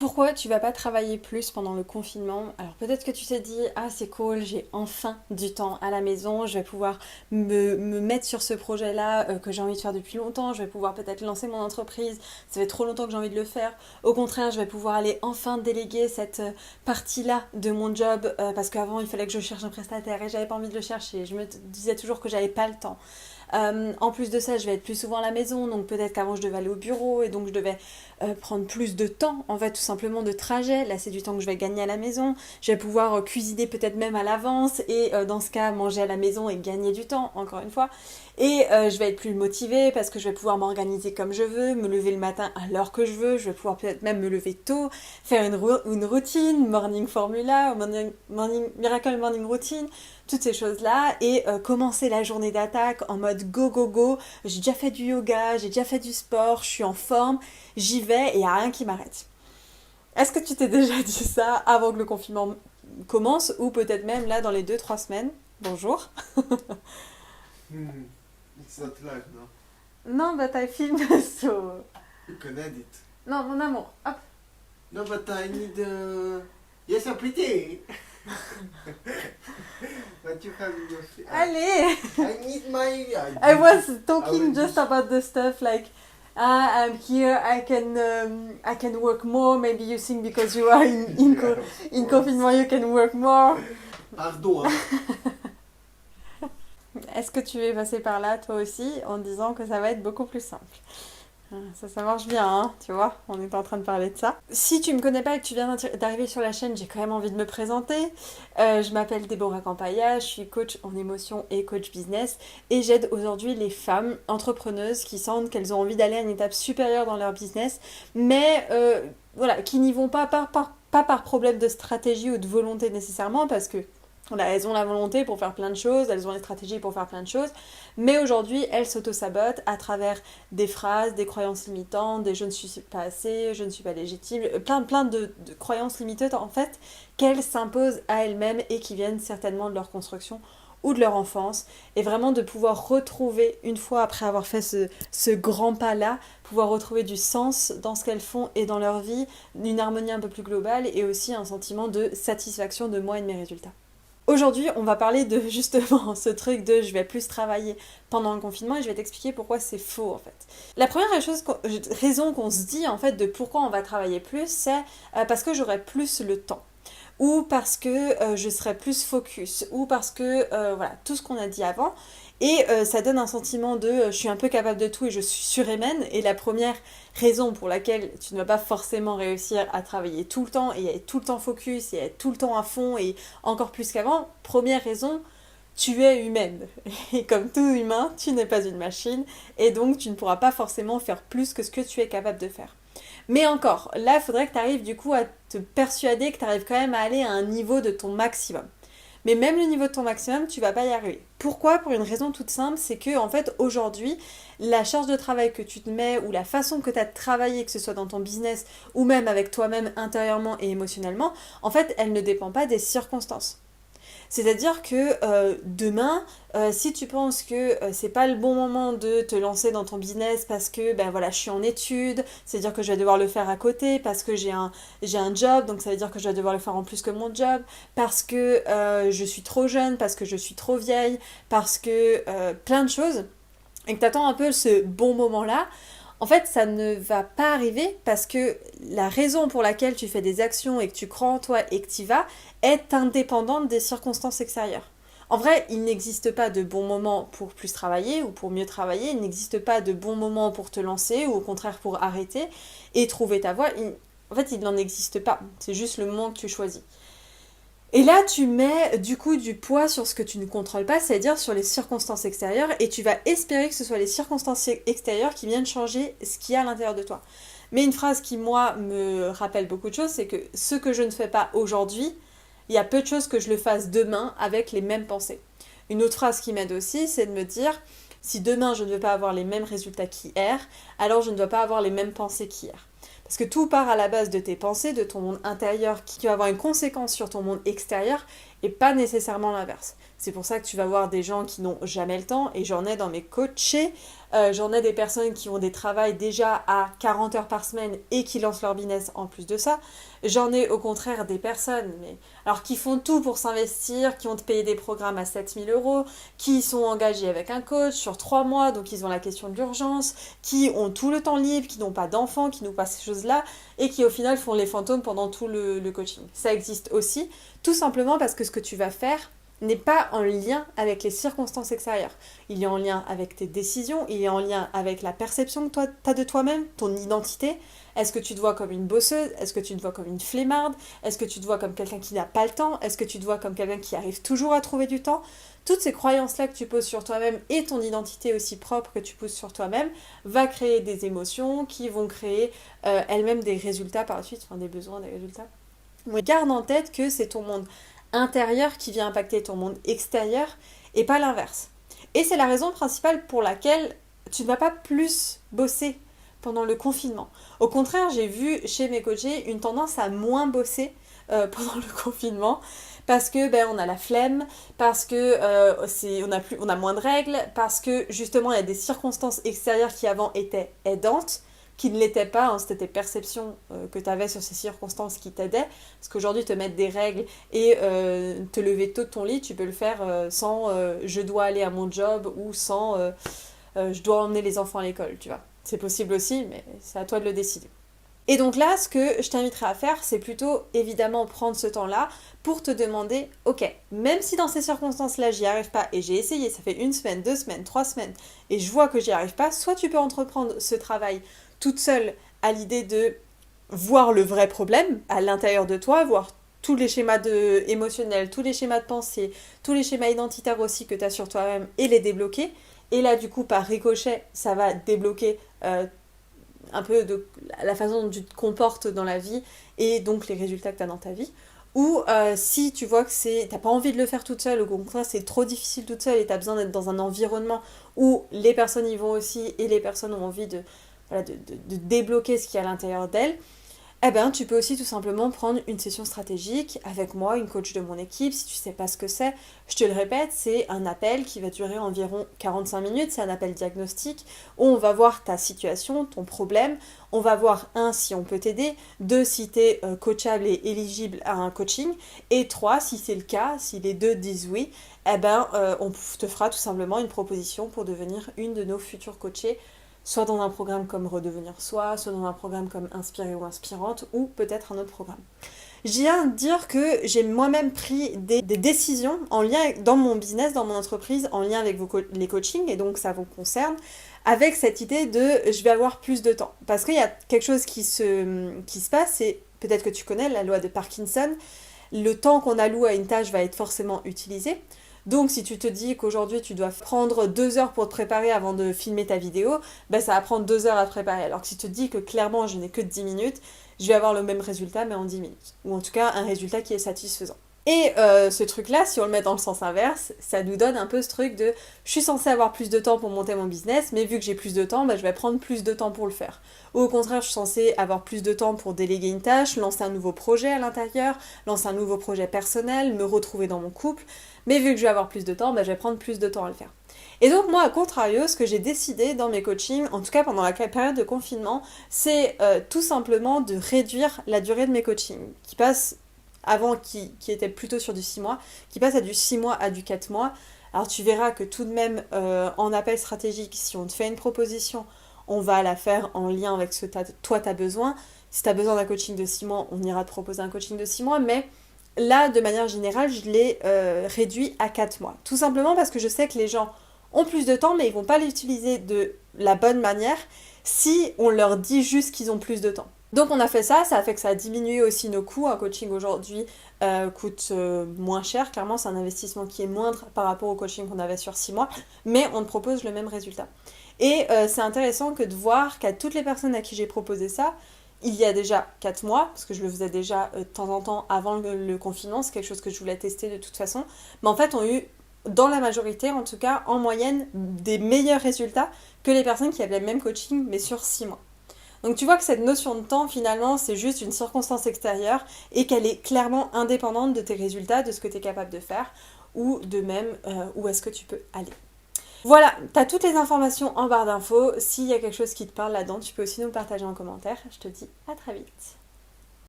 Pourquoi tu vas pas travailler plus pendant le confinement? Alors peut-être que tu t'es dit, ah c'est cool, j'ai enfin du temps à la maison, je vais pouvoir me mettre sur ce projet-là que j'ai envie de faire depuis longtemps, je vais pouvoir peut-être lancer mon entreprise, ça fait trop longtemps que j'ai envie de le faire. Au contraire, je vais pouvoir aller enfin déléguer cette partie-là de mon job parce qu'avant il fallait que je cherche un prestataire et j'avais pas envie de le chercher, je me disais toujours que j'avais pas le temps. En plus de ça, je vais être plus souvent à la maison, donc peut-être qu'avant je devais aller au bureau et donc je devais prendre plus de temps, en fait, tout simplement de trajet. Là, c'est du temps que je vais gagner à la maison. Je vais pouvoir cuisiner peut-être même à l'avance et dans ce cas, manger à la maison et gagner du temps, encore une fois. Et je vais être plus motivée parce que je vais pouvoir m'organiser comme je veux, me lever le matin à l'heure que je veux. Je vais pouvoir peut-être même me lever tôt, faire une routine, morning formula, miracle morning routine, toutes ces choses-là et commencer la journée d'attaque en mode go go go. J'ai déjà fait du yoga, j'ai déjà fait du sport, je suis en forme, j'y vais et il n'y a rien qui m'arrête. Est-ce que tu t'es déjà dit ça avant que le confinement commence ou peut-être même là dans les 2-3 semaines? Bonjour. Hmm. It's not live, no? Non, bah t'as film, so... You can edit. Non, mon amour, hop. No, but I need. Yes, I'm pretty. But you have your. Allez. I need my. I was I talking will just do- about the stuff like I'm here, I can work more. Maybe you think because you are Yeah, of in course. confinement you can work more. Pardon, hein. Est-ce que tu es passé par là toi aussi en disant que ça va être beaucoup plus simple? Ça marche bien, hein, tu vois, on est en train de parler de ça. Si tu me connais pas et que tu viens d'arriver sur la chaîne, j'ai quand même envie de me présenter. Je m'appelle Déborah Campaya, je suis coach en émotion et coach business et j'aide aujourd'hui les femmes entrepreneuses qui sentent qu'elles ont envie d'aller à une étape supérieure dans leur business, mais voilà, qui n'y vont pas pas par problème de stratégie ou de volonté nécessairement, parce que voilà, elles ont la volonté pour faire plein de choses, elles ont les stratégies pour faire plein de choses, mais aujourd'hui, elles s'auto-sabotent à travers des phrases, des croyances limitantes, des je ne suis pas assez, je ne suis pas légitime, plein de croyances limitantes en fait, qu'elles s'imposent à elles-mêmes et qui viennent certainement de leur construction ou de leur enfance, et vraiment de pouvoir retrouver, une fois après avoir fait ce grand pas-là, pouvoir retrouver du sens dans ce qu'elles font et dans leur vie, une harmonie un peu plus globale et aussi un sentiment de satisfaction de moi et de mes résultats. Aujourd'hui, on va parler de justement ce truc de je vais plus travailler pendant le confinement et je vais t'expliquer pourquoi c'est faux en fait. La première raison qu'on se dit en fait de pourquoi on va travailler plus, c'est parce que j'aurai plus le temps. Ou parce que je serai plus focus, ou parce que voilà, tout ce qu'on a dit avant. Et ça donne un sentiment de je suis un peu capable de tout et je suis surhumaine. Et la première raison pour laquelle tu ne vas pas forcément réussir à travailler tout le temps et à être tout le temps focus et à être tout le temps à fond et encore plus qu'avant, première raison, tu es humaine. Et comme tout humain, tu n'es pas une machine et donc tu ne pourras pas forcément faire plus que ce que tu es capable de faire. Mais encore, là, il faudrait que tu arrives du coup à te persuader que tu arrives quand même à aller à un niveau de ton maximum. Mais même le niveau de ton maximum, tu vas pas y arriver. Pourquoi? Pour une raison toute simple, c'est que en fait aujourd'hui, la charge de travail que tu te mets ou la façon que tu as de travailler, que ce soit dans ton business ou même avec toi-même intérieurement et émotionnellement, en fait, elle ne dépend pas des circonstances. C'est-à-dire que demain, si tu penses que c'est pas le bon moment de te lancer dans ton business parce que ben voilà, je suis en études, c'est-à-dire que je vais devoir le faire à côté, parce que j'ai un job, donc ça veut dire que je vais devoir le faire en plus que mon job, parce que je suis trop jeune, parce que je suis trop vieille, parce que plein de choses, et que tu attends un peu ce bon moment-là, en fait, ça ne va pas arriver parce que la raison pour laquelle tu fais des actions et que tu crois en toi et que tu y vas est indépendante des circonstances extérieures. En vrai, il n'existe pas de bon moment pour plus travailler ou pour mieux travailler, il n'existe pas de bon moment pour te lancer ou au contraire pour arrêter et trouver ta voie. En fait, il n'en existe pas, c'est juste le moment que tu choisis. Et là, tu mets du coup du poids sur ce que tu ne contrôles pas, c'est-à-dire sur les circonstances extérieures, et tu vas espérer que ce soit les circonstances extérieures qui viennent changer ce qu'il y a à l'intérieur de toi. Mais une phrase qui, moi, me rappelle beaucoup de choses, c'est que ce que je ne fais pas aujourd'hui, il y a peu de choses que je le fasse demain avec les mêmes pensées. Une autre phrase qui m'aide aussi, c'est de me dire, si demain je ne veux pas avoir les mêmes résultats qu'hier, alors je ne dois pas avoir les mêmes pensées qu'hier. Parce que tout part à la base de tes pensées, de ton monde intérieur qui va avoir une conséquence sur ton monde extérieur et pas nécessairement l'inverse. C'est pour ça que tu vas voir des gens qui n'ont jamais le temps, et j'en ai dans mes coachés, J'en ai des personnes qui ont des travails déjà à 40 heures par semaine et qui lancent leur business en plus de ça. J'en ai au contraire des personnes alors, qui font tout pour s'investir, qui ont payé des programmes à 7 000 €, qui sont engagés avec un coach sur 3 mois, donc ils ont la question de l'urgence, qui ont tout le temps libre, qui n'ont pas d'enfants, qui n'ont pas ces choses-là, et qui au final font les fantômes pendant tout le coaching. Ça existe aussi, tout simplement parce que ce que tu vas faire n'est pas en lien avec les circonstances extérieures. Il est en lien avec tes décisions, il est en lien avec la perception que toi tu as de toi-même, ton identité. Est-ce que tu te vois comme une bosseuse? Est-ce que tu te vois comme une flemmarde? Est-ce que tu te vois comme quelqu'un qui n'a pas le temps? Est-ce que tu te vois comme quelqu'un qui arrive toujours à trouver du temps? Toutes ces croyances-là que tu poses sur toi-même et ton identité aussi propre que tu poses sur toi-même va créer des émotions qui vont créer elles-mêmes des résultats par la suite, enfin des besoins, des résultats. Mais garde en tête que c'est ton monde intérieur qui vient impacter ton monde extérieur et pas l'inverse. Et c'est la raison principale pour laquelle tu ne vas pas plus bosser pendant le confinement. Au contraire, j'ai vu chez mes coachés une tendance à moins bosser pendant le confinement parce que on a la flemme, parce que on a moins de règles, parce que justement il y a des circonstances extérieures qui avant étaient aidantes, qui ne l'étaient pas, hein, c'était tes perceptions que tu avais sur ces circonstances qui t'aidaient, parce qu'aujourd'hui te mettre des règles et te lever tôt de ton lit, tu peux le faire sans je dois aller à mon job ou sans je dois emmener les enfants à l'école, tu vois. C'est possible aussi, mais c'est à toi de le décider. Et donc là, ce que je t'inviterai à faire, c'est plutôt évidemment prendre ce temps-là pour te demander, ok, même si dans ces circonstances-là, j'y arrive pas, et j'ai essayé, ça fait 1 semaine, 2 semaines, 3 semaines, et je vois que j'y arrive pas, soit tu peux entreprendre ce travail toute seule à l'idée de voir le vrai problème à l'intérieur de toi, voir tous les schémas émotionnels, tous les schémas de pensée, tous les schémas identitaires aussi que tu as sur toi-même et les débloquer. Et là, du coup, par ricochet, ça va débloquer un peu de la façon dont tu te comportes dans la vie et donc les résultats que tu as dans ta vie. Ou si tu vois que t'as pas envie de le faire toute seule, ou au contraire c'est trop difficile toute seule et tu as besoin d'être dans un environnement où les personnes y vont aussi et les personnes ont envie de débloquer ce qu'il y a à l'intérieur d'elles, eh ben, tu peux aussi tout simplement prendre une session stratégique avec moi, une coach de mon équipe. Si tu sais pas ce que c'est, je te le répète, c'est un appel qui va durer environ 45 minutes. C'est un appel diagnostic où on va voir ta situation, ton problème. On va voir 1, si on peut t'aider, 2, si tu es coachable et éligible à un coaching, et 3, si c'est le cas, si les deux disent oui, eh ben, on te fera tout simplement une proposition pour devenir une de nos futures coachées, soit dans un programme comme Redevenir Soi, soit dans un programme comme Inspirée ou Inspirante, ou peut-être un autre programme. Je viens de dire que j'ai moi-même pris des décisions en lien dans mon business, dans mon entreprise, en lien avec les coachings, et donc ça vous concerne, avec cette idée de je vais avoir plus de temps. Parce qu'il y a quelque chose qui se passe, c'est peut-être que tu connais la loi de Parkinson, le temps qu'on alloue à une tâche va être forcément utilisé. Donc si tu te dis qu'aujourd'hui tu dois prendre 2 heures pour te préparer avant de filmer ta vidéo, ça va prendre 2 heures à te préparer. Alors que si tu te dis que clairement je n'ai que 10 minutes, je vais avoir le même résultat mais en 10 minutes. Ou en tout cas un résultat qui est satisfaisant. Et ce truc-là, si on le met dans le sens inverse, ça nous donne un peu ce truc de je suis censée avoir plus de temps pour monter mon business, mais vu que j'ai plus de temps, je vais prendre plus de temps pour le faire. Ou au contraire, je suis censée avoir plus de temps pour déléguer une tâche, lancer un nouveau projet à l'intérieur, lancer un nouveau projet personnel, me retrouver dans mon couple, mais vu que je vais avoir plus de temps, je vais prendre plus de temps à le faire. Et donc moi, à contrario, ce que j'ai décidé dans mes coachings, en tout cas pendant la période de confinement, c'est tout simplement de réduire la durée de mes coachings, qui passe avant qui était plutôt sur du 6 mois, qui passe à du 6 mois à du 4 mois. Alors tu verras que tout de même, en appel stratégique, si on te fait une proposition, on va la faire en lien avec ce que toi tu as besoin. Si tu as besoin d'un coaching de 6 mois, on ira te proposer un coaching de 6 mois, mais là, de manière générale, je l'ai réduit à 4 mois. Tout simplement parce que je sais que les gens ont plus de temps, mais ils ne vont pas l'utiliser de la bonne manière si on leur dit juste qu'ils ont plus de temps. Donc on a fait ça a fait que ça a diminué aussi nos coûts. Un coaching aujourd'hui coûte moins cher, clairement c'est un investissement qui est moindre par rapport au coaching qu'on avait sur 6 mois, mais on te propose le même résultat. Et c'est intéressant que de voir qu'à toutes les personnes à qui j'ai proposé ça, il y a déjà 4 mois, parce que je le faisais déjà de temps en temps avant le confinement, c'est quelque chose que je voulais tester de toute façon, mais en fait on a eu, dans la majorité en tout cas, en moyenne, des meilleurs résultats que les personnes qui avaient le même coaching, mais sur 6 mois. Donc tu vois que cette notion de temps, finalement, c'est juste une circonstance extérieure et qu'elle est clairement indépendante de tes résultats, de ce que tu es capable de faire, ou de même où est-ce que tu peux aller. Voilà, t'as toutes les informations en barre d'infos. S'il y a quelque chose qui te parle là-dedans, tu peux aussi nous le partager en commentaire. Je te dis à très vite.